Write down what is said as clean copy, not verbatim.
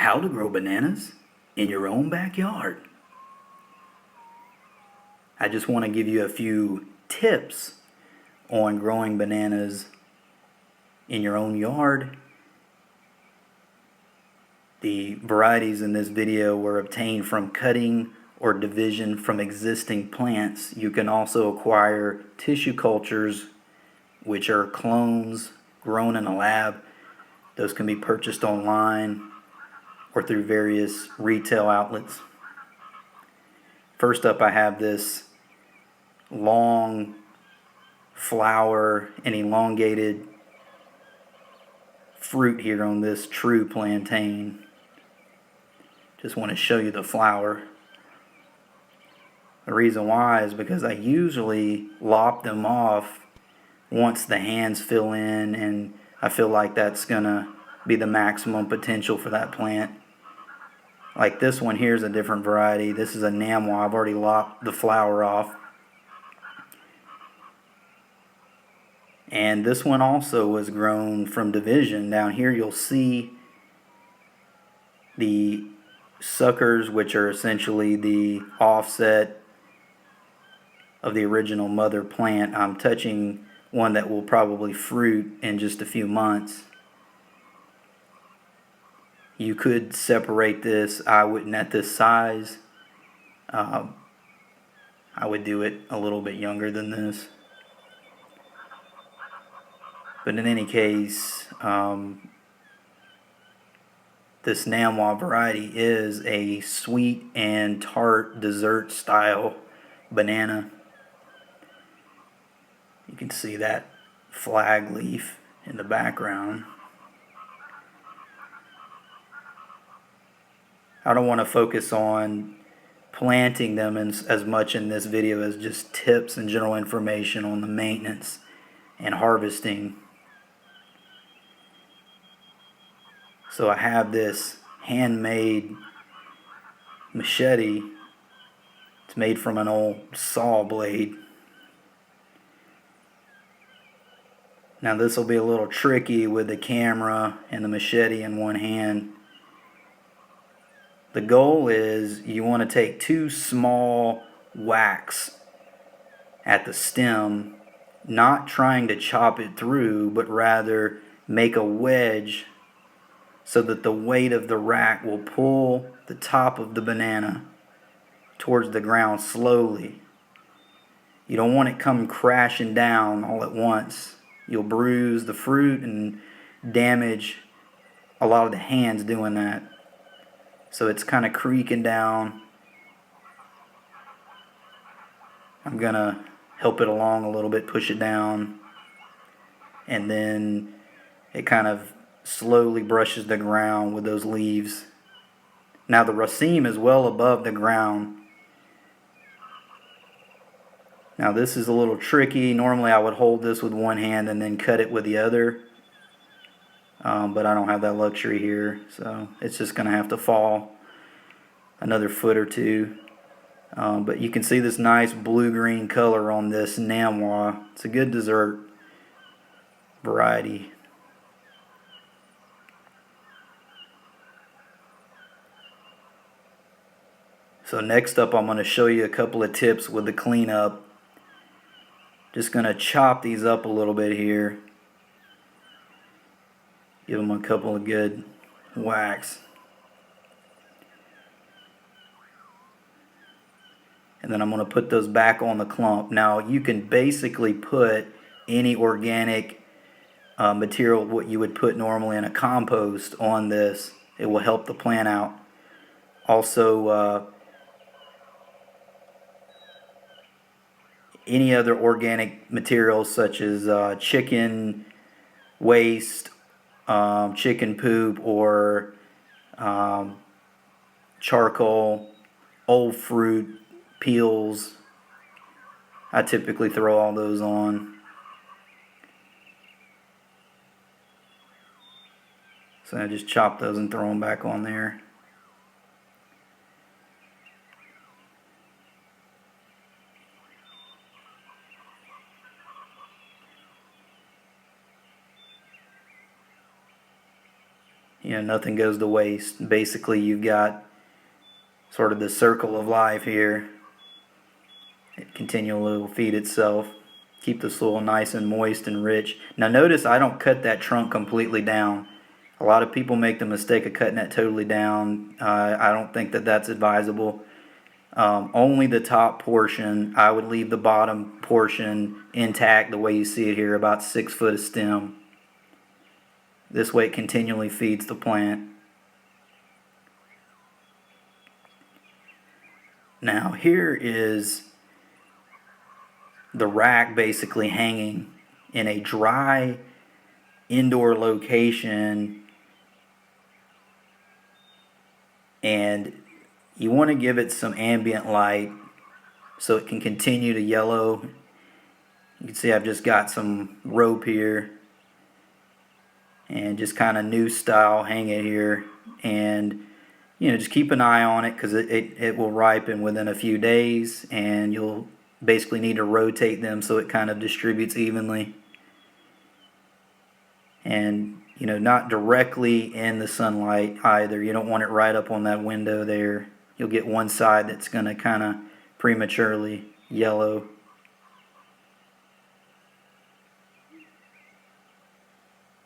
how to grow bananas in your own backyard. I just want to give you a few tips on growing bananas in your own yard. The varieties in this video were obtained from cutting or division from existing plants. You can also acquire tissue cultures, which are clones grown in a lab. Those can be purchased online or through various retail outlets. First up, I have this long flower and elongated fruit here on this true plantain. Just want to show you the flower. The reason why is because I usually lop them off once the hands fill in, and I feel like that's gonna be the maximum potential for that plant. Like this one here is a different variety. This is a Namwa. I've already lopped the flower off. And this one also was grown from division. Down here you'll see the suckers, which are essentially the offset of the original mother plant. I'm touching one that will probably fruit in just a few months. You could separate this. I wouldn't at this size. I would do it a little bit younger than this. But in any case, this Namwa variety is a sweet and tart dessert style banana. You can see that flag leaf in the background. I don't want to focus on planting them as much in this video as just tips and general information on the maintenance and harvesting. So I have this handmade machete. It's made from an old saw blade. Now this will be a little tricky with the camera and the machete in one hand. The goal is you want to take two small whacks at the stem, not trying to chop it through, but rather make a wedge so that the weight of the rack will pull the top of the banana towards the ground slowly. You don't want it come crashing down all at once. You'll bruise the fruit and damage a lot of the hands doing that. So it's kind of creaking down. I'm gonna help it along a little bit, push it down, and then it kind of slowly brushes the ground with those leaves. Now the raceme is well above the ground. Now this is a little tricky. Normally I would hold this with one hand and then cut it with the other. But I don't have that luxury here, so it's just gonna have to fall another foot or two. But you can see this nice blue-green color on this Namwa. It's a good dessert variety. So next up, I'm going to show you a couple of tips with the cleanup. Just going to chop these up a little bit here. Give them a couple of good whacks. And then I'm going to put those back on the clump. Now you can basically put any organic material, what you would put normally in a compost, on this. It will help the plant out. Also, any other organic materials such as chicken waste, chicken poop, or charcoal, old fruit, peels. I typically throw all those on. So I just chop those and throw them back on there. nothing goes to waste. Basically, you've got sort of the circle of life here. It continually will feed itself, keep the soil nice and moist and rich. Now notice I don't cut that trunk completely down. A lot of people make the mistake of cutting that totally down. I don't think that that's advisable. Only the top portion. I would leave the bottom portion intact the way you see it here, about 6 foot of stem. This way it continually feeds the plant. Now here is the rack basically hanging in a dry indoor location, and you want to give it some ambient light so it can continue to yellow. You can see I've just got some rope here and just kind of new style hang it here, and just keep an eye on it because it will ripen within a few days, and you'll basically need to rotate them so it kind of distributes evenly. And not directly in the sunlight either. You don't want it right up on that window there. You'll get one side that's going to kind of prematurely yellow.